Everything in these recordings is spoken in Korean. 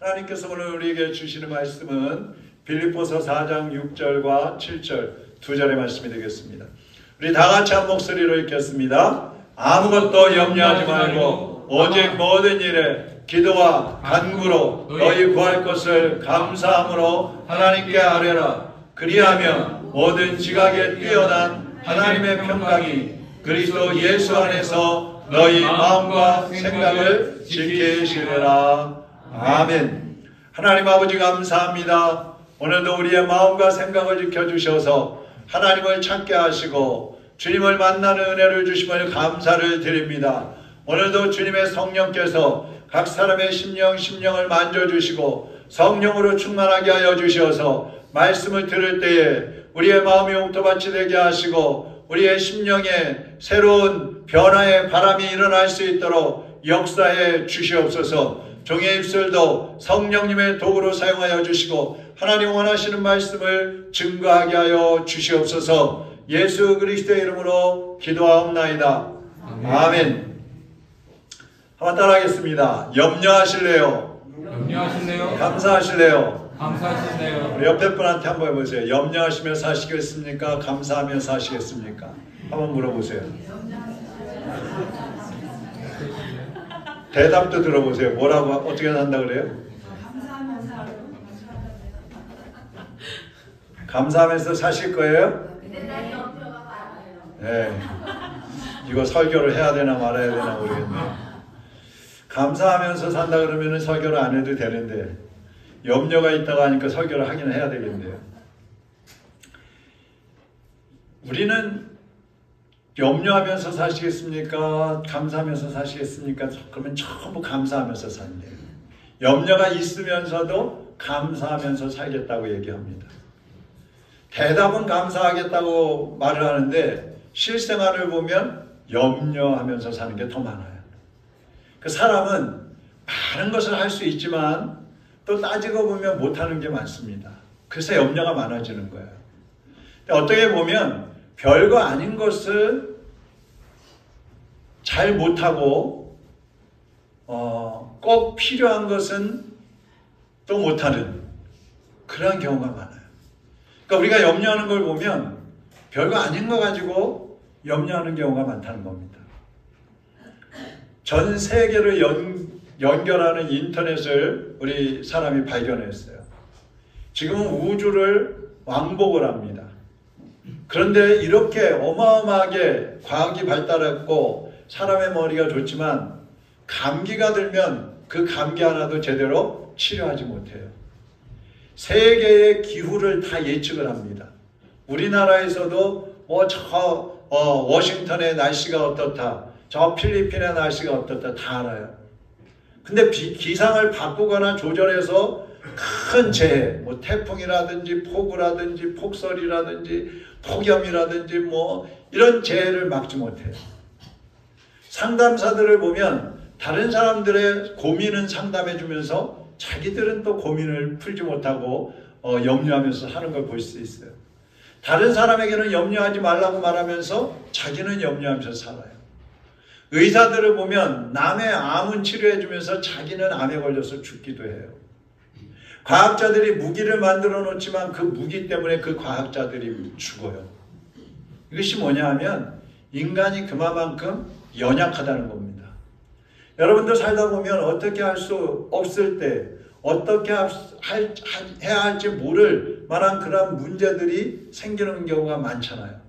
하나님께서 오늘 우리에게 주시는 말씀은 빌립보서 4장 6절과 7절 두 절의 말씀이 되겠습니다. 우리 다 같이 한 목소리로 읽겠습니다. 아무것도 염려하지 말고 오직 모든 일에 기도와 간구로 너희 구할 것을 감사함으로 하나님께 아뢰라. 그리하면 모든 지각에 뛰어난 하나님의 평강이 그리스도 예수 안에서 너희 마음과 생각을 지키시리라. 아멘. 하나님 아버지 감사합니다. 오늘도 우리의 마음과 생각을 지켜주셔서 하나님을 찾게 하시고 주님을 만나는 은혜를 주심을 감사를 드립니다. 오늘도 주님의 성령께서 각 사람의 심령을 만져주시고 성령으로 충만하게 하여 주셔서 말씀을 들을 때에 우리의 마음이 옥토밭이 되게 하시고 우리의 심령에 새로운 변화의 바람이 일어날 수 있도록 역사해 주시옵소서. 종의 입술도 성령님의 도구로 사용하여 주시고 하나님 원하시는 말씀을 증거하게 하여 주시옵소서. 예수 그리스도의 이름으로 기도하옵나이다. 아멘. 한번 따라하겠습니다. 염려하실래요? 염려하실래요? 감사하실래요? 감사하실래요? 우리 옆에 분한테 한번 해보세요. 염려하시며 사시겠습니까? 감사하며 사시겠습니까? 한번 물어보세요. 대답도 들어보세요. 뭐라고 어떻게 산다 그래요? 감사하면서 사실 거예요? 네. 이거 설교를 해야 되나 말아야 되나 모르겠네요. 감사하면서 산다 그러면 설교를 안 해도 되는데 염려가 있다고 하니까 설교를 하긴 해야 되겠네요. 우리는 염려하면서 사시겠습니까? 감사하면서 사시겠습니까? 그러면 전부 감사하면서 산대요. 염려가 있으면서도 감사하면서 살겠다고 얘기합니다. 대답은 감사하겠다고 말을 하는데 실생활을 보면 염려하면서 사는 게 더 많아요. 그 사람은 많은 것을 할 수 있지만 또 따지고 보면 못하는 게 많습니다. 그래서 염려가 많아지는 거예요. 어떻게 보면 별거 아닌 것을 잘 못하고 꼭 필요한 것은 또 못하는 그런 경우가 많아요. 그러니까 우리가 염려하는 걸 보면 별거 아닌 거 가지고 염려하는 경우가 많다는 겁니다. 전 세계를 연결하는 인터넷을 우리 사람이 발견했어요. 지금은 우주를 왕복을 합니다. 그런데 이렇게 어마어마하게 과학이 발달했고 사람의 머리가 좋지만 감기가 들면 그 감기 하나도 제대로 치료하지 못해요. 세계의 기후를 다 예측을 합니다. 우리나라에서도 워싱턴의 날씨가 어떻다, 저 필리핀의 날씨가 어떻다 다 알아요. 근데 기상을 바꾸거나 조절해서 큰 재해, 태풍이라든지 폭우라든지 폭설이라든지 폭염이라든지 이런 재해를 막지 못해요. 상담사들을 보면 다른 사람들의 고민은 상담해 주면서 자기들은 또 고민을 풀지 못하고 염려하면서 하는 걸 볼 수 있어요. 다른 사람에게는 염려하지 말라고 말하면서 자기는 염려하면서 살아요. 의사들을 보면 남의 암은 치료해 주면서 자기는 암에 걸려서 죽기도 해요. 과학자들이 무기를 만들어 놓지만 그 무기 때문에 그 과학자들이 죽어요. 이것이 뭐냐 하면 인간이 그만큼 연약하다는 겁니다. 여러분들 살다 보면 어떻게 할 수 없을 때 어떻게 해야 할지 모를 만한 그런 문제들이 생기는 경우가 많잖아요.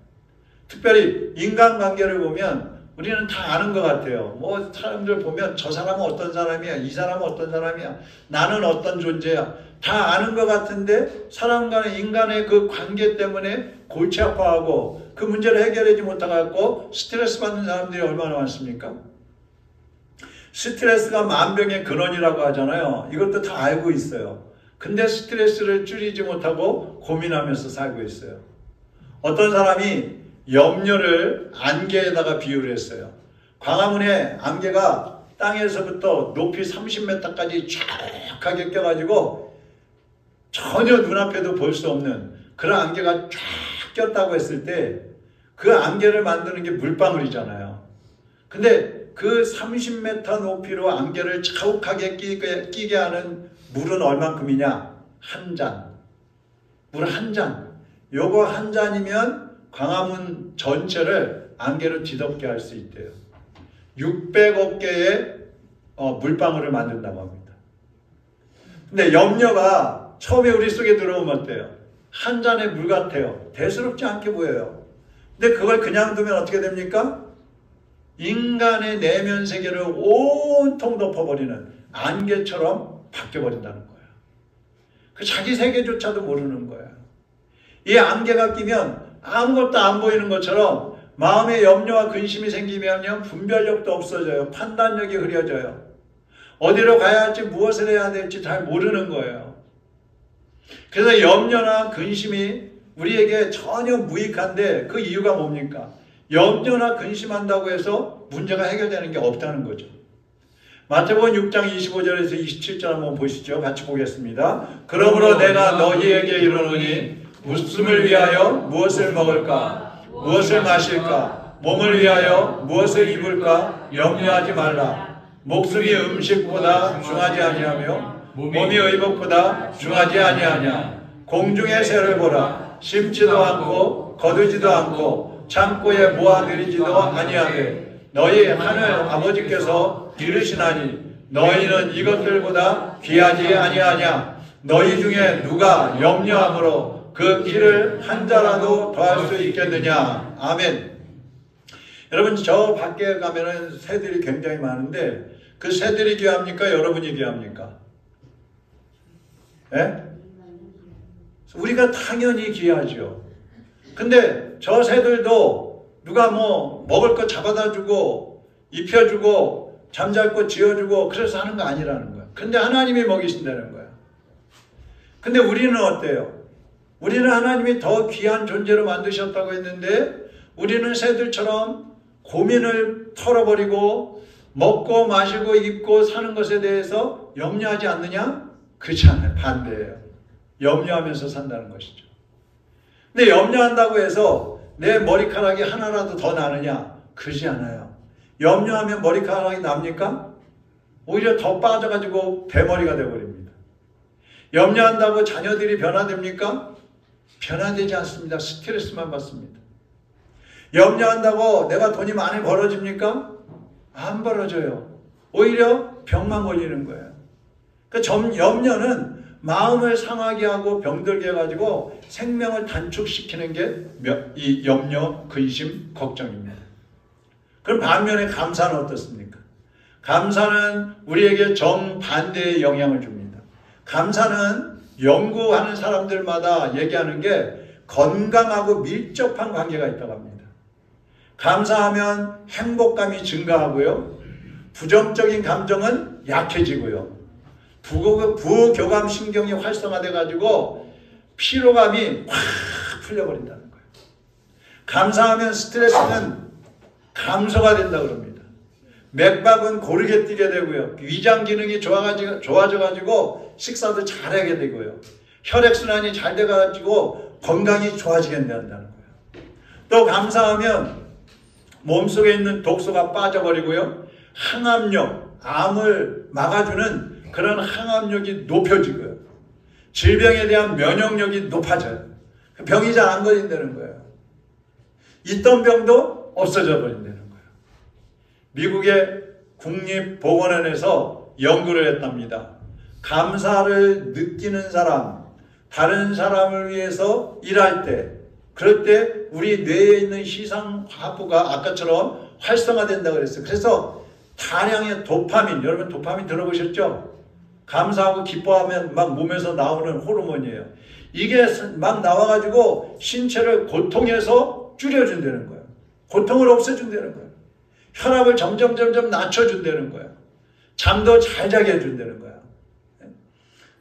특별히 인간관계를 보면 우리는 다 아는 것 같아요. 사람들 보면 저 사람은 어떤 사람이야, 이 사람은 어떤 사람이야, 나는 어떤 존재야, 다 아는 것 같은데 사람 간의 인간의 그 관계 때문에 골치 아파하고 그 문제를 해결하지 못하고 스트레스 받는 사람들이 얼마나 많습니까? 스트레스가 만병의 근원이라고 하잖아요. 이것도 다 알고 있어요. 근데 스트레스를 줄이지 못하고 고민하면서 살고 있어요. 어떤 사람이 염려를 안개에다가 비유를 했어요. 광화문에 안개가 땅에서부터 높이 30m까지 쫙하게 껴가지고 전혀 눈앞에도 볼 수 없는 그런 안개가 쫙 꼈다고 했을 때 그 안개를 만드는 게 물방울이잖아요. 근데 그 30m 높이로 안개를 자욱하게 끼게 하는 물은 얼만큼이냐? 한 잔. 물 한 잔. 요거 한 잔이면 광화문 전체를 안개로 뒤덮게 할 수 있대요. 600억 개의 물방울을 만든다고 합니다. 근데 염려가 처음에 우리 속에 들어오면 어때요? 한 잔의 물 같아요. 대수롭지 않게 보여요. 근데 그걸 그냥 두면 어떻게 됩니까? 인간의 내면 세계를 온통 덮어버리는 안개처럼 바뀌어버린다는 거예요. 그 자기 세계조차도 모르는 거예요. 이 안개가 끼면 아무것도 안 보이는 것처럼 마음에 염려와 근심이 생기면 분별력도 없어져요. 판단력이 흐려져요. 어디로 가야 할지 무엇을 해야 될지 잘 모르는 거예요. 그래서 염려나 근심이 우리에게 전혀 무익한데 그 이유가 뭡니까? 염려나 근심한다고 해서 문제가 해결되는 게 없다는 거죠. 마태복음 6장 25절에서 27절 한번 보시죠. 같이 보겠습니다. 그러므로 내가 너희에게 이르노니 웃음을 위하여 무엇을 먹을까? 무엇을 마실까? 몸을 위하여 무엇을 입을까? 염려하지 말라. 목숨이 음식보다 중하지 아니하며 몸이 의복보다 중하지 아니하냐. 공중의 새를 보라. 심지도 않고 거두지도 않고 창고에 모아들이지도 아니하되 너희 하늘 아버지께서 기르시나니 너희는 이것들보다 귀하지 아니하냐. 너희 중에 누가 염려함으로 그 길을 한 자라도 더할 수 있겠느냐. 아멘. 여러분 저 밖에 가면은 새들이 굉장히 많은데 그 새들이 귀합니까? 여러분이 귀합니까? 예? 우리가 당연히 귀하죠. 근데 저 새들도 누가 뭐 먹을 거 잡아다 주고 입혀주고 잠잘 거 지어주고 그래서 하는 거 아니라는 거야. 근데 하나님이 먹이신다는 거야. 근데 우리는 어때요? 우리는 하나님이 더 귀한 존재로 만드셨다고 했는데 우리는 새들처럼 고민을 털어버리고 먹고 마시고 입고 사는 것에 대해서 염려하지 않느냐? 그렇지 않아요. 반대예요. 염려하면서 산다는 것이죠. 근데 염려한다고 해서 내 머리카락이 하나라도 더 나느냐? 그러지 않아요. 염려하면 머리카락이 납니까? 오히려 더 빠져가지고 대머리가 되어버립니다. 염려한다고 자녀들이 변화됩니까? 변화되지 않습니다. 스트레스만 받습니다. 염려한다고 내가 돈이 많이 벌어집니까? 안 벌어져요. 오히려 병만 걸리는 거예요. 그러니까 염려는 마음을 상하게 하고 병들게 해가지고 생명을 단축시키는 게 이 염려, 근심, 걱정입니다. 그럼 반면에 감사는 어떻습니까? 감사는 우리에게 정반대의 영향을 줍니다. 감사는 연구하는 사람들마다 얘기하는 게 건강하고 밀접한 관계가 있다고 합니다. 감사하면 행복감이 증가하고요. 부정적인 감정은 약해지고요. 부교감 신경이 활성화돼 가지고 피로감이 확 풀려버린다는 거예요. 감사하면 스트레스는 감소가 된다고 합니다. 맥박은 고르게 뛰게 되고요. 위장 기능이 좋아져 가지고 식사도 잘하게 되고요. 혈액순환이 잘 돼 가지고 건강이 좋아지게 된다는 거예요. 또 감사하면 몸속에 있는 독소가 빠져버리고요. 항암력, 암을 막아주는 그런 항암력이 높여지고요. 질병에 대한 면역력이 높아져요. 병이 잘 안 걸린다는 거예요. 있던 병도 없어져 버린다는 거예요. 미국의 국립보건원에서 연구를 했답니다. 감사를 느끼는 사람, 다른 사람을 위해서 일할 때, 그럴 때 우리 뇌에 있는 시상화부가 아까처럼 활성화된다고 그랬어요. 그래서 다량의 도파민, 여러분 도파민 들어보셨죠? 감사하고 기뻐하면 막 몸에서 나오는 호르몬이에요. 이게 막 나와가지고 신체를 고통에서 줄여준다는 거예요. 고통을 없애준다는 거예요. 혈압을 점점 낮춰준다는 거예요. 잠도 잘 자게 해준다는 거예요.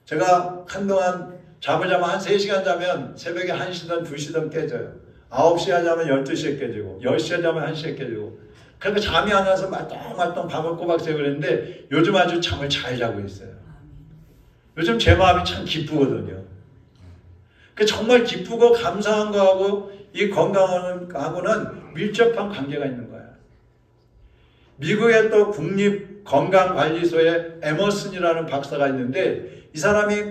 제가 한동안 잠을 자면 한 3시간 자면 새벽에 1시든 2시든 깨져요. 9시에 자면 12시에 깨지고 10시에 자면 1시에 깨지고 그러니까 잠이 안 와서 말똥말똥 밤을 꼬박 새고 그랬는데 요즘 아주 잠을 잘 자고 있어요. 요즘 제 마음이 참 기쁘거든요. 정말 기쁘고 감사한 거하고 이 건강하고는 밀접한 관계가 있는 거예요. 미국의 또 국립건강관리소에 에머슨이라는 박사가 있는데 이 사람이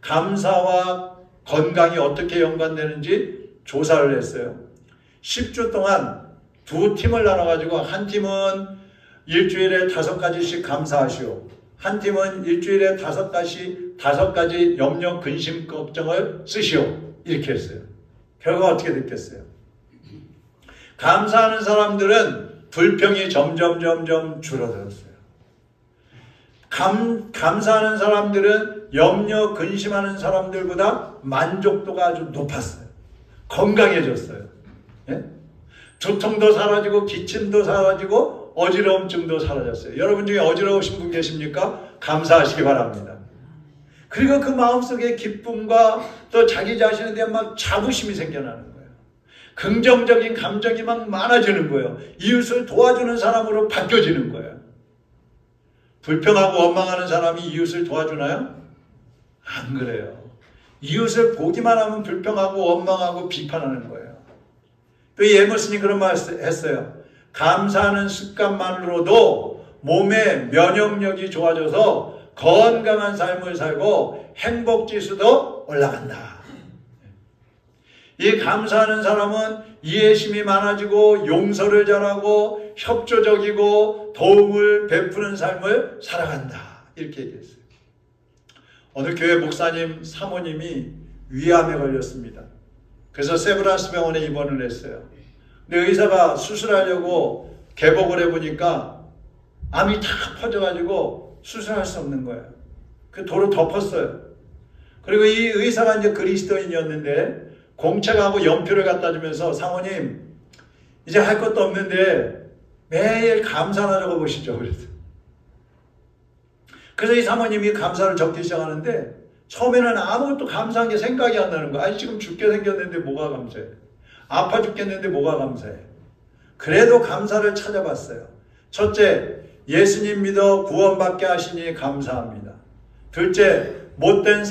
감사와 건강이 어떻게 연관되는지 조사를 했어요. 10주 동안 두 팀을 나눠가지고 한 팀은 일주일에 5가지씩 감사하시오. 한 팀은 일주일에 5가지 염려, 근심, 걱정을 쓰시오. 이렇게 했어요. 결과 어떻게 됐겠어요? 감사하는 사람들은 불평이 점점 줄어들었어요. 감사하는 사람들은 염려, 근심하는 사람들보다 만족도가 아주 높았어요. 건강해졌어요. 예? 두통도 사라지고 기침도 사라지고 어지러움증도 사라졌어요. 여러분 중에 어지러우신 분 계십니까? 감사하시기 바랍니다. 그리고 그 마음속에 기쁨과 또 자기 자신에 대한 막 자부심이 생겨나는 거예요. 긍정적인 감정이 막 많아지는 거예요. 이웃을 도와주는 사람으로 바뀌어지는 거예요. 불평하고 원망하는 사람이 이웃을 도와주나요? 안 그래요. 이웃을 보기만 하면 불평하고 원망하고 비판하는 거예요. 또 이 에머슨이 그런 말 했어요. 감사하는 습관만으로도 몸의 면역력이 좋아져서 건강한 삶을 살고 행복지수도 올라간다. 이 감사하는 사람은 이해심이 많아지고 용서를 잘하고 협조적이고 도움을 베푸는 삶을 살아간다. 이렇게 얘기했어요. 어느 교회 목사님 사모님이 위암에 걸렸습니다. 그래서 세브란스 병원에 입원을 했어요. 근데 의사가 수술하려고 개복을 해보니까 암이 다 퍼져가지고 수술할 수 없는 거예요. 그 도로 덮었어요. 그리고 이 의사가 이제 그리스도인이었는데 공책하고 연표를 갖다 주면서 사모님 이제 할 것도 없는데 매일 감사나 적어보시죠. 그래서 이 사모님이 감사를 적기 시작하는데 처음에는 아무것도 감사한 게 생각이 안 나는 거야. 아니 지금 죽게 생겼는데 뭐가 감사해. 아파 죽겠는데 뭐가 감사해. 그래도 감사를 찾아봤어요. 첫째, 예수님 믿어 구원받게 하시니 감사합니다. 둘째, 못된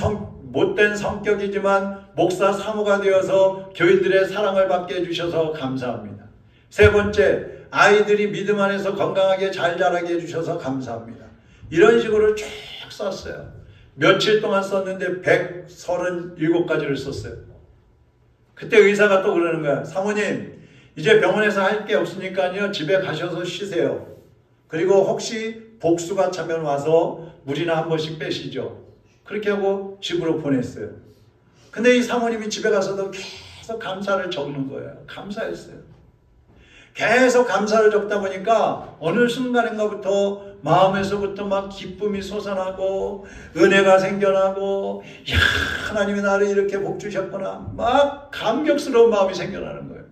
성격이지만 목사 사모가 되어서 교인들의 사랑을 받게 해주셔서 감사합니다. 세 번째, 아이들이 믿음 안에서 건강하게 잘 자라게 해주셔서 감사합니다. 이런 식으로 쭉 썼어요. 며칠 동안 썼는데 137가지를 썼어요. 그때 의사가 또 그러는 거야. 사모님, 이제 병원에서 할 게 없으니까요. 집에 가셔서 쉬세요. 그리고 혹시 복수가 차면 와서 물이나 한 번씩 빼시죠. 그렇게 하고 집으로 보냈어요. 근데 이 사모님이 집에 가서도 계속 감사를 적는 거예요. 감사했어요. 계속 감사를 적다 보니까 어느 순간인가부터 마음에서부터 막 기쁨이 솟아나고 은혜가 생겨나고 야 하나님이 나를 이렇게 복 주셨구나 막 감격스러운 마음이 생겨나는 거예요.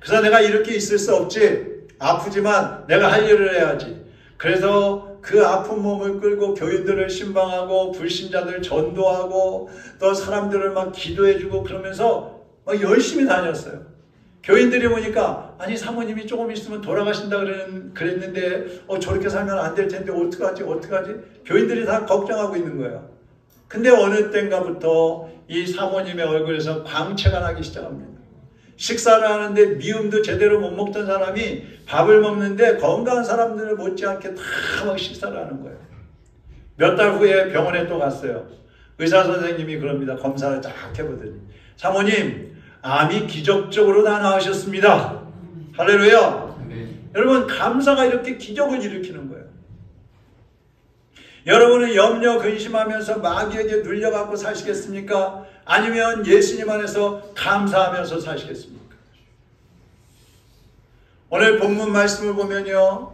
그래서 내가 이렇게 있을 수 없지. 아프지만 내가 할 일을 해야지. 그래서 그 아픈 몸을 끌고 교인들을 신방하고 불신자들 전도하고 또 사람들을 막 기도해주고 그러면서 막 열심히 다녔어요. 교인들이 보니까 아니 사모님이 조금 있으면 돌아가신다 그랬는데 저렇게 살면 안 될 텐데 어떡하지? 교인들이 다 걱정하고 있는 거예요. 근데 어느 때인가부터 이 사모님의 얼굴에서 광채가 나기 시작합니다. 식사를 하는데 미움도 제대로 못 먹던 사람이 밥을 먹는데 건강한 사람들을 못지않게 다 막 식사를 하는 거예요. 몇 달 후에 병원에 또 갔어요. 의사 선생님이 그럽니다. 검사를 쫙 해보더니 사모님 암이 기적적으로 다 나으셨습니다. 할렐루야. 네. 여러분 감사가 이렇게 기적을 일으키는 거예요. 여러분은 염려 근심하면서 마귀에게 눌려갖고 사시겠습니까? 아니면 예수님 안에서 감사하면서 사시겠습니까? 오늘 본문 말씀을 보면요.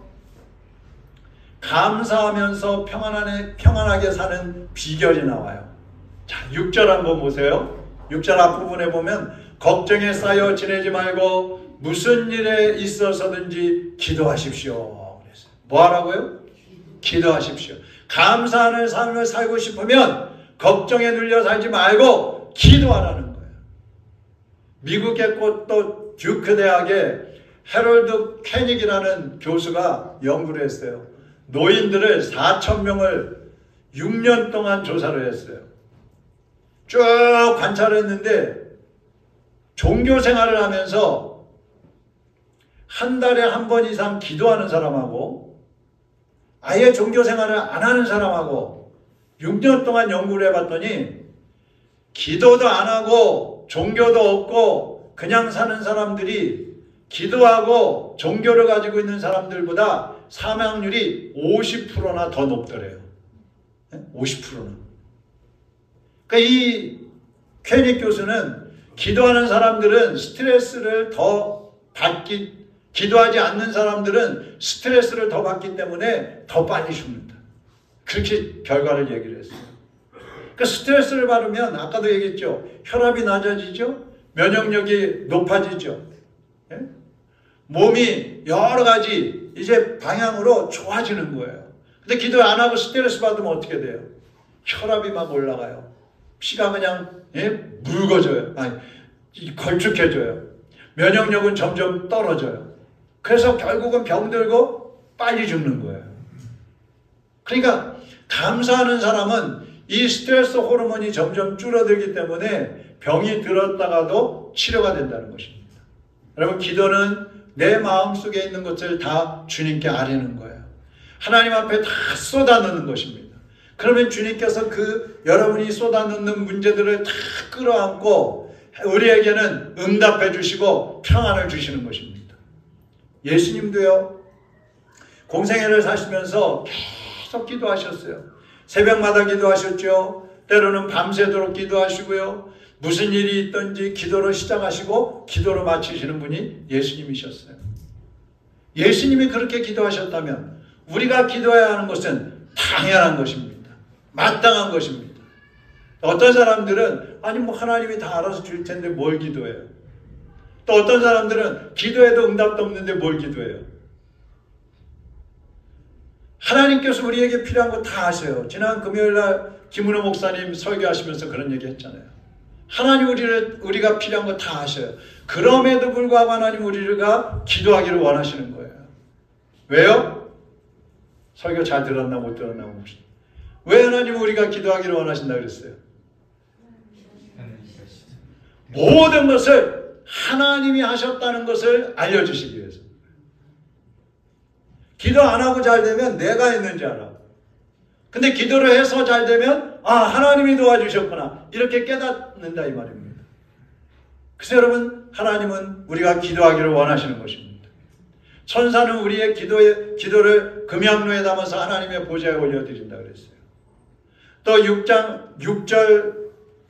감사하면서 평안하게 사는 비결이 나와요. 자, 6절 한번 보세요. 6절 앞부분에 보면 걱정에 쌓여 지내지 말고 무슨 일에 있어서든지 기도하십시오. 그랬어요. 뭐 하라고요? 기도하십시오. 감사하는 삶을 살고 싶으면 걱정에 눌려 살지 말고 기도하라는 거예요. 미국의 또 듀크 대학의 해럴드 캐닉이라는 교수가 연구를 했어요. 노인들을 4,000명을 6년 동안 조사를 했어요. 쭉 관찰했는데 종교 생활을 하면서 한 달에 한 번 이상 기도하는 사람하고 아예 종교 생활을 안 하는 사람하고 6년 동안 연구를 해봤더니 기도도 안 하고 종교도 없고 그냥 사는 사람들이 기도하고 종교를 가지고 있는 사람들보다 사망률이 50%나 더 높더래요. 50%나. 그러니까 이 케닉 교수는 기도하는 사람들은 스트레스를 더 기도하지 않는 사람들은 스트레스를 더 받기 때문에 더 빨리 죽는다. 그렇게 결과를 얘기를 했어요. 그러니까 스트레스를 받으면 아까도 얘기했죠. 혈압이 낮아지죠. 면역력이 높아지죠. 예? 몸이 여러 가지 이제 방향으로 좋아지는 거예요. 근데 기도 안 하고 스트레스 받으면 어떻게 돼요? 혈압이 막 올라가요. 피가 그냥 묽어져요. 아니, 걸쭉해져요. 면역력은 점점 떨어져요. 그래서 결국은 병들고 빨리 죽는 거예요. 그러니까 감사하는 사람은 이 스트레스 호르몬이 점점 줄어들기 때문에 병이 들었다가도 치료가 된다는 것입니다. 여러분, 기도는 내 마음속에 있는 것을 다 주님께 아뢰는 거예요. 하나님 앞에 다 쏟아넣는 것입니다. 그러면 주님께서 여러분이 쏟아넣는 문제들을 다 끌어안고 우리에게는 응답해 주시고 평안을 주시는 것입니다. 예수님도요, 공생애를 사시면서 계속 기도하셨어요. 새벽마다 기도하셨죠. 때로는 밤새도록 기도하시고요. 무슨 일이 있든지 기도로 시작하시고 기도로 마치시는 분이 예수님이셨어요. 예수님이 그렇게 기도하셨다면 우리가 기도해야 하는 것은 당연한 것입니다. 마땅한 것입니다. 어떤 사람들은 아니 뭐 하나님이 다 알아서 줄 텐데 뭘 기도해요. 또 어떤 사람들은 기도해도 응답도 없는데 뭘 기도해요. 하나님께서 우리에게 필요한 거 다 아세요. 지난 금요일날 김은호 목사님 설교하시면서 그런 얘기 했잖아요. 하나님 우리가 필요한 거 다 아셔요. 그럼에도 불구하고 하나님 우리가 기도하기를 원하시는 거예요. 왜요? 설교 잘 들었나 못 들었나 봅시다. 왜 하나님 우리가 기도하기를 원하신다 그랬어요? 모든 것을 하나님이 하셨다는 것을 알려주시기 위해서. 기도 안 하고 잘 되면 내가 했는지 알아. 근데 기도를 해서 잘 되면 하나님이 도와주셨구나 이렇게 깨닫는다 이 말입니다. 그래서 여러분, 하나님은 우리가 기도하기를 원하시는 것입니다. 천사는 우리의 기도를 금양로에 담아서 하나님의 보좌에 올려드린다 그랬어요. 또 6장 6절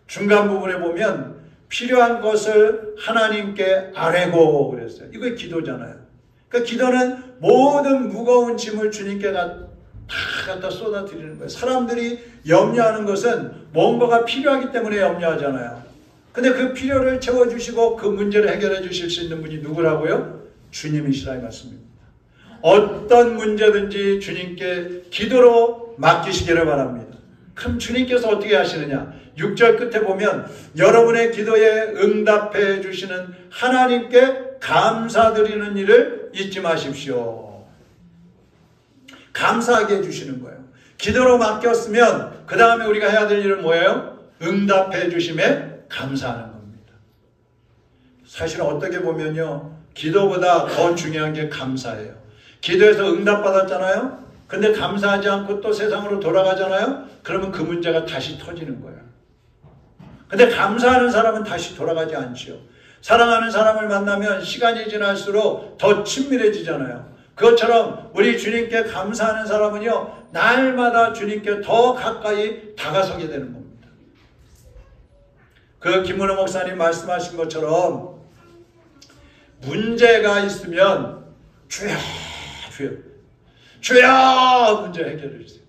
중간 부분에 보면 필요한 것을 하나님께 아뢰고 그랬어요. 이거 기도잖아요. 그러니까 기도는 모든 무거운 짐을 주님께 다 갖다 쏟아드리는 거예요. 사람들이 염려하는 것은 뭔가가 필요하기 때문에 염려하잖아요. 근데 그 필요를 채워주시고 그 문제를 해결해 주실 수 있는 분이 누구라고요? 주님이시라 이 말씀입니다. 어떤 문제든지 주님께 기도로 맡기시기를 바랍니다. 그럼 주님께서 어떻게 하시느냐? 6절 끝에 보면 여러분의 기도에 응답해 주시는 하나님께 감사드리는 일을 잊지 마십시오. 감사하게 해주시는 거예요. 기도로 맡겼으면 그 다음에 우리가 해야 될 일은 뭐예요? 응답해 주심에 감사하는 겁니다. 사실은 어떻게 보면요, 기도보다 더 중요한 게 감사예요. 기도해서 응답받았잖아요. 근데 감사하지 않고 또 세상으로 돌아가잖아요. 그러면 그 문제가 다시 터지는 거예요. 근데 감사하는 사람은 다시 돌아가지 않죠. 사랑하는 사람을 만나면 시간이 지날수록 더 친밀해지잖아요. 그것처럼 우리 주님께 감사하는 사람은요, 날마다 주님께 더 가까이 다가서게 되는 겁니다. 그 김문호 목사님 말씀하신 것처럼 문제가 있으면 주여 주여 주여 문제 해결해 주세요.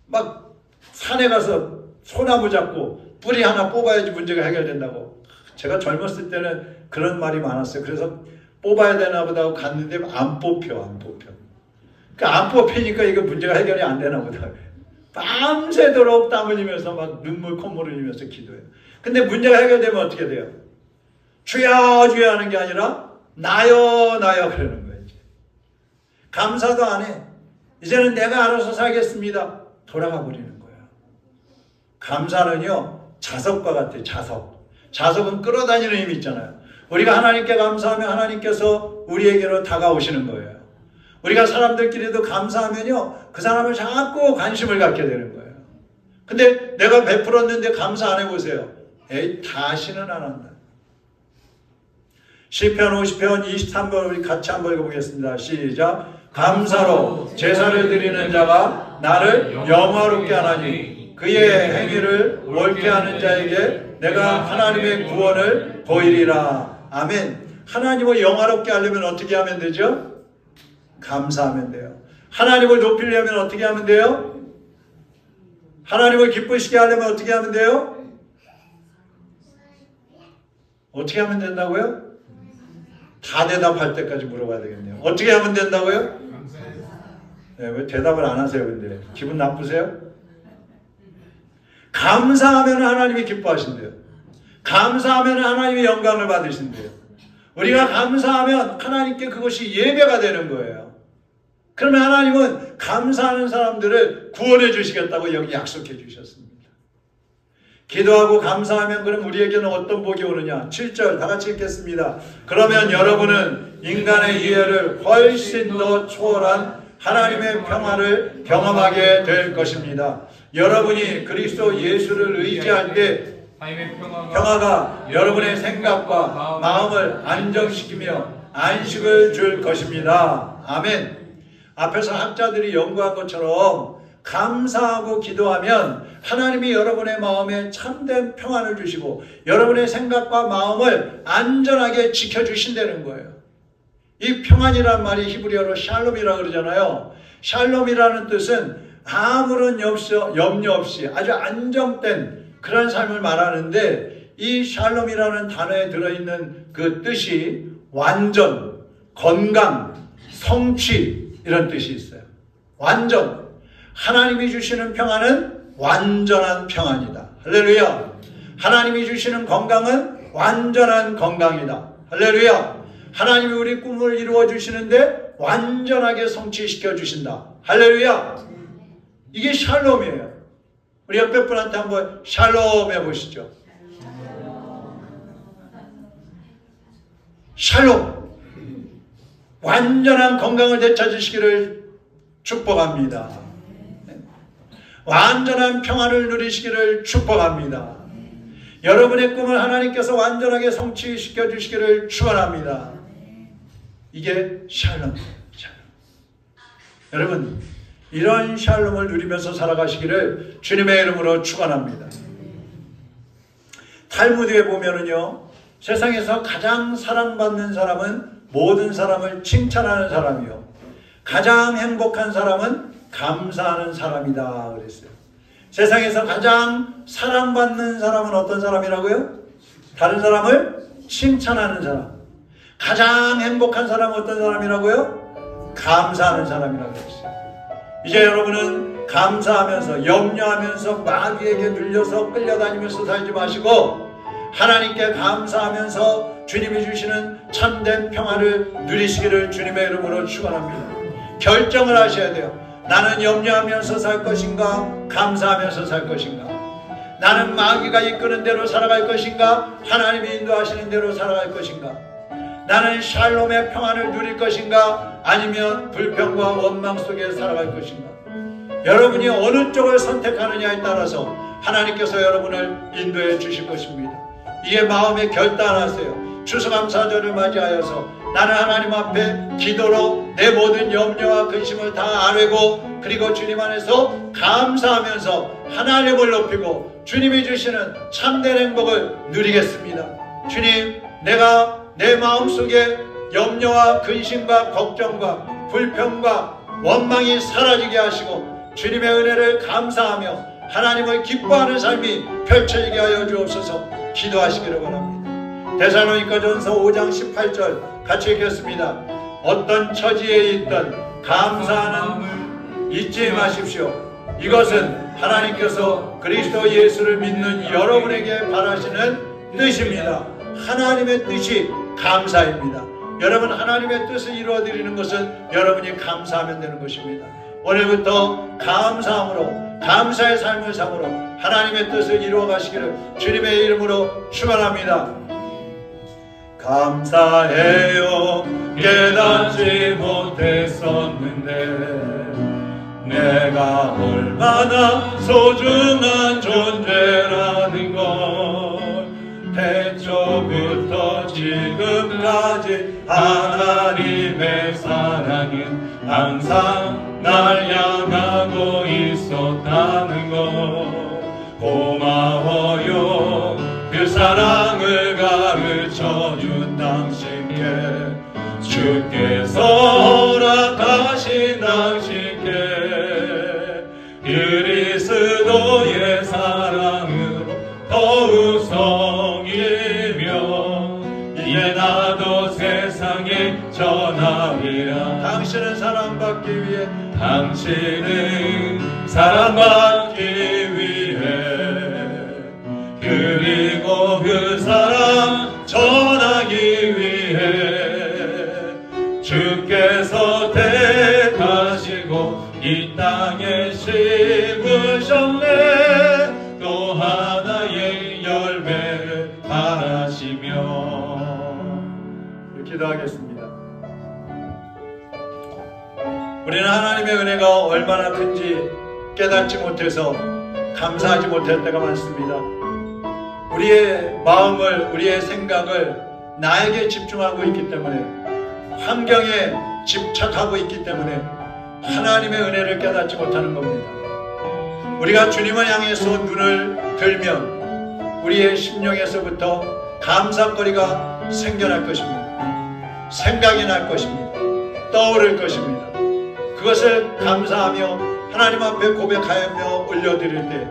막 산에 가서 소나무 잡고 뿌리 하나 뽑아야지 문제가 해결된다고. 제가 젊었을 때는 그런 말이 많았어요. 그래서 뽑아야 되나 보다 하고 갔는데 안 뽑혀. 그러니까 안 뽑히니까 이거 문제가 해결이 안 되나 보다. 밤새도록 땀 흘리면서 막 눈물 콧물 흘리면서 기도해요. 근데 문제가 해결되면 어떻게 돼요? 주여 주여 하는 게 아니라 나요 그러는 거예요. 이제. 감사도 안 해. 이제는 내가 알아서 살겠습니다. 돌아가 버리는 거예요. 감사는요, 자석과 같아요. 자석은 끌어다니는 힘이 있잖아요. 우리가 하나님께 감사하면 하나님께서 우리에게로 다가오시는 거예요. 우리가 사람들끼리도 감사하면요, 그 사람을 자꾸 관심을 갖게 되는 거예요. 근데 내가 베풀었는데 감사 안 해보세요. 에이, 다시는 안 한다. 시편 50편 23번 우리 같이 한번 읽어보겠습니다. 시작. 감사로 제사를 드리는 자가 나를 영화롭게 하나니 그의 행위를 옳게 하는 자에게 내가 하나님의 구원을 보이리라. 아멘. 하나님을 영화롭게 하려면 어떻게 하면 되죠? 감사하면 돼요. 하나님을 높이려면 어떻게 하면 돼요? 하나님을 기쁘시게 하려면 어떻게 하면 돼요? 어떻게 하면 된다고요? 다 대답할 때까지 물어봐야 되겠네요. 어떻게 하면 된다고요? 네, 왜 대답을 안 하세요? 근데 기분 나쁘세요? 감사하면 하나님이 기뻐하신대요. 감사하면 하나님이 영광을 받으신대요. 우리가 감사하면 하나님께 그것이 예배가 되는 거예요. 그러면 하나님은 감사하는 사람들을 구원해 주시겠다고 여기 약속해 주셨습니다. 기도하고 감사하면 그럼 우리에게는 어떤 복이 오느냐? 7절 다 같이 읽겠습니다. 그러면 여러분은 인간의 이해를 훨씬 더 초월한 하나님의 평화를 경험하게 될 것입니다. 여러분이 그리스도 예수를 의지할 때 평화가 여러분의 생각과 마음을 안정시키며 안식을 줄 것입니다. 아멘. 앞에서 학자들이 연구한 것처럼 감사하고 기도하면 하나님이 여러분의 마음에 참된 평안을 주시고 여러분의 생각과 마음을 안전하게 지켜주신다는 거예요. 이 평안이란 말이 히브리어로 샬롬이라고 그러잖아요. 샬롬이라는 뜻은 아무런 염려 없이 아주 안정된 그런 삶을 말하는데, 이 샬롬이라는 단어에 들어있는 그 뜻이 완전, 건강, 성취 이런 뜻이 있어요. 완전. 하나님이 주시는 평안은 완전한 평안이다. 할렐루야. 하나님이 주시는 건강은 완전한 건강이다. 할렐루야. 하나님이 우리 꿈을 이루어 주시는데 완전하게 성취시켜 주신다. 할렐루야. 이게 샬롬이에요. 우리 옆에 분한테 한번 샬롬 해보시죠. 샬롬. 완전한 건강을 되찾으시기를 축복합니다. 완전한 평안을 누리시기를 축복합니다. 여러분의 꿈을 하나님께서 완전하게 성취시켜 주시기를 축원합니다. 이게 샬롬. 여러분, 이런 샬롬을 누리면서 살아가시기를 주님의 이름으로 축원합니다. 탈무드에 보면은요, 세상에서 가장 사랑받는 사람은 모든 사람을 칭찬하는 사람이요, 가장 행복한 사람은 감사하는 사람이다 그랬어요. 세상에서 가장 사랑받는 사람은 어떤 사람이라고요? 다른 사람을 칭찬하는 사람. 가장 행복한 사람은 어떤 사람이라고요? 감사하는 사람이라고 했어요. 이제 여러분은 감사하면서 염려하면서 마귀에게 눌려서 끌려다니면서 살지 마시고 하나님께 감사하면서 주님이 주시는 참된 평화를 누리시기를 주님의 이름으로 축원합니다. 결정을 하셔야 돼요. 나는 염려하면서 살 것인가? 감사하면서 살 것인가? 나는 마귀가 이끄는 대로 살아갈 것인가? 하나님이 인도하시는 대로 살아갈 것인가? 나는 샬롬의 평안을 누릴 것인가? 아니면 불평과 원망 속에 살아갈 것인가? 여러분이 어느 쪽을 선택하느냐에 따라서 하나님께서 여러분을 인도해 주실 것입니다. 이에 마음에 결단하세요. 추수감사절을 맞이하여서 나는 하나님 앞에 기도로 내 모든 염려와 근심을 다 아뢰고, 그리고 주님 안에서 감사하면서 하나님을 높이고 주님이 주시는 참된 행복을 누리겠습니다. 주님, 내가 내 마음속에 염려와 근심과 걱정과 불평과 원망이 사라지게 하시고 주님의 은혜를 감사하며 하나님을 기뻐하는 삶이 펼쳐지게 하여 주옵소서. 기도하시기를 바랍니다. 데살로니가전서 5장 18절 같이 읽겠습니다. 어떤 처지에 있든 감사하는 잊지 마십시오. 이것은 하나님께서 그리스도 예수를 믿는 여러분에게 바라시는 뜻입니다. 하나님의 뜻이 감사입니다. 여러분, 하나님의 뜻을 이루어드리는 것은 여러분이 감사하면 되는 것입니다. 오늘부터 감사함으로, 감사의 삶을 삶으로 하나님의 뜻을 이루어 가시기를 주님의 이름으로 축원합니다. 감사해요. 깨닫지 못했었는데 내가 얼마나 소중한 존재라는 걸 태초부터 지금까지 하나님의 사랑은 항상 날 향하고 있었다는 것 고마워요. 그 사랑을 가르쳐준 당신께 주께서 허락하신 당신께 그리스도의 사랑으로 더욱 성이며 이제 나도 세상에 전하리라. 당신은 사랑받기 위해 당신은 사랑받기 위해 그리고 그 사랑 전하기 위해 주께서 택하시고 이 땅에 심으셨네. 또 하나의 열매를 바라시며. 기도하겠습니다. 우리는 하나님의 은혜가 얼마나 큰지 깨닫지 못해서 감사하지 못할 때가 많습니다. 우리의 마음을, 우리의 생각을 나에게 집중하고 있기 때문에, 환경에 집착하고 있기 때문에 하나님의 은혜를 깨닫지 못하는 겁니다. 우리가 주님을 향해서 눈을 들면 우리의 심령에서부터 감사거리가 생겨날 것입니다. 생각이 날 것입니다. 떠오를 것입니다. 그것을 감사하며 하나님 앞에 고백하며 올려드릴 때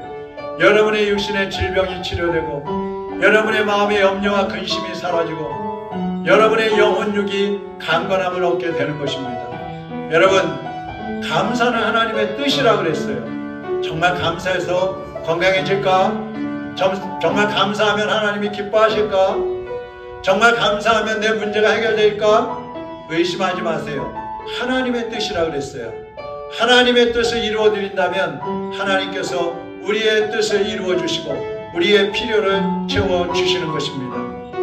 여러분의 육신의 질병이 치료되고 여러분의 마음의 염려와 근심이 사라지고 여러분의 영혼육이 강건함을 얻게 되는 것입니다. 여러분, 감사는 하나님의 뜻이라 그랬어요. 정말 감사해서 건강해질까? 정말 감사하면 하나님이 기뻐하실까? 정말 감사하면 내 문제가 해결될까? 의심하지 마세요. 하나님의 뜻이라 그랬어요. 하나님의 뜻을 이루어드린다면 하나님께서 우리의 뜻을 이루어주시고 우리의 필요를 채워주시는 것입니다.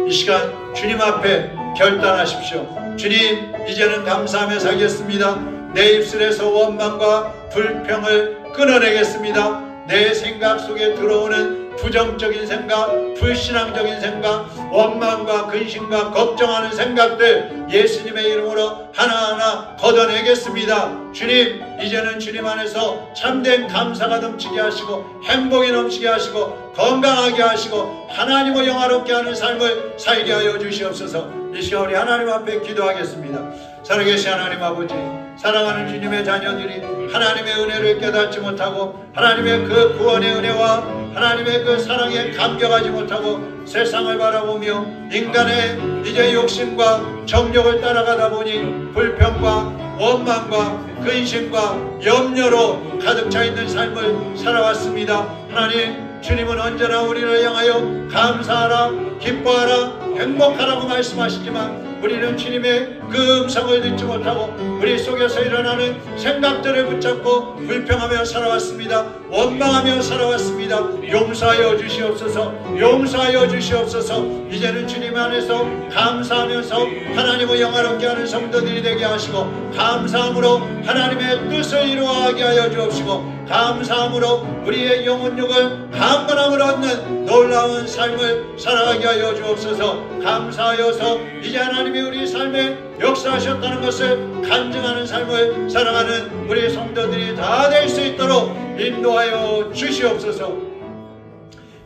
이 시간 주님 앞에 결단하십시오. 주님, 이제는 감사하며 살겠습니다. 내 입술에서 원망과 불평을 끊어내겠습니다. 내 생각 속에 들어오는 부정적인 생각, 불신앙적인 생각, 원망과 근심과 걱정하는 생각들 예수님의 이름으로 하나하나 걷어내겠습니다. 주님, 이제는 주님 안에서 참된 감사가 넘치게 하시고 행복이 넘치게 하시고 건강하게 하시고 하나님을 영화롭게 하는 삶을 살게 하여 주시옵소서. 이 시간 우리 하나님 앞에 기도하겠습니다. 살아계신 하나님 아버지, 사랑하는 주님의 자녀들이 하나님의 은혜를 깨닫지 못하고 하나님의 그 구원의 은혜와 하나님의 그 사랑에 감격하지 못하고 세상을 바라보며 인간의 이제 욕심과 정욕을 따라가다 보니 불평과 원망과 근심과 염려로 가득 차 있는 삶을 살아왔습니다. 하나님, 주님은 언제나 우리를 향하여 감사하라, 기뻐하라, 행복하라고 말씀하시지만 우리는 주님의 그 음성을 듣지 못하고 우리 속에서 일어나는 생각들을 붙잡고 불평하며 살아왔습니다. 원망하며 살아왔습니다. 용서하여 주시옵소서. 용서하여 주시옵소서. 이제는 주님 안에서 감사하면서 하나님을 영화롭게 하는 성도들이 되게 하시고 감사함으로 하나님의 뜻을 이루어가게 하여 주옵시고 감사함으로 우리의 영혼육을 강건함을 얻는 놀라운 삶을 살아가게 하여 주옵소서. 감사하여서 이제 하나님이 우리 삶에 역사하셨다는 것을 간증하는 삶을 살아가는 우리 성도들이 다 될 수 있도록 인도하여 주시옵소서.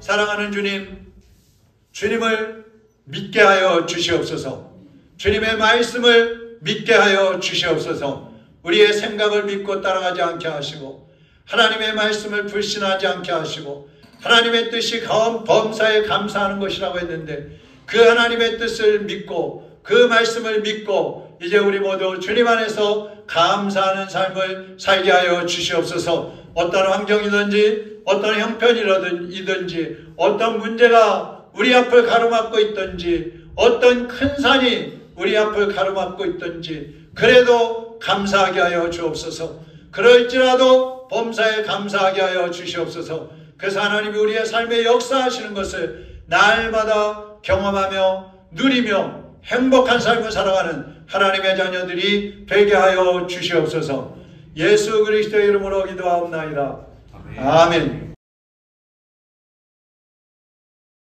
사랑하는 주님, 주님을 믿게 하여 주시옵소서. 주님의 말씀을 믿게 하여 주시옵소서. 우리의 생각을 믿고 따라가지 않게 하시고 하나님의 말씀을 불신하지 않게 하시고 하나님의 뜻이 범사에 감사하는 것이라고 했는데 그 하나님의 뜻을 믿고 그 말씀을 믿고 이제 우리 모두 주님 안에서 감사하는 삶을 살게 하여 주시옵소서. 어떤 환경이든지 어떤 형편이든지 어떤 문제가 우리 앞을 가로막고 있든지 어떤 큰 산이 우리 앞을 가로막고 있든지 그래도 감사하게 하여 주옵소서. 그럴지라도 범사에 감사하게 하여 주시옵소서. 그래서 하나님이 우리의 삶에 역사하시는 것을 날마다 경험하며 누리며 행복한 삶을 살아가는 하나님의 자녀들이 되게 하여 주시옵소서. 예수 그리스도의 이름으로 기도하옵나이다. 아멘.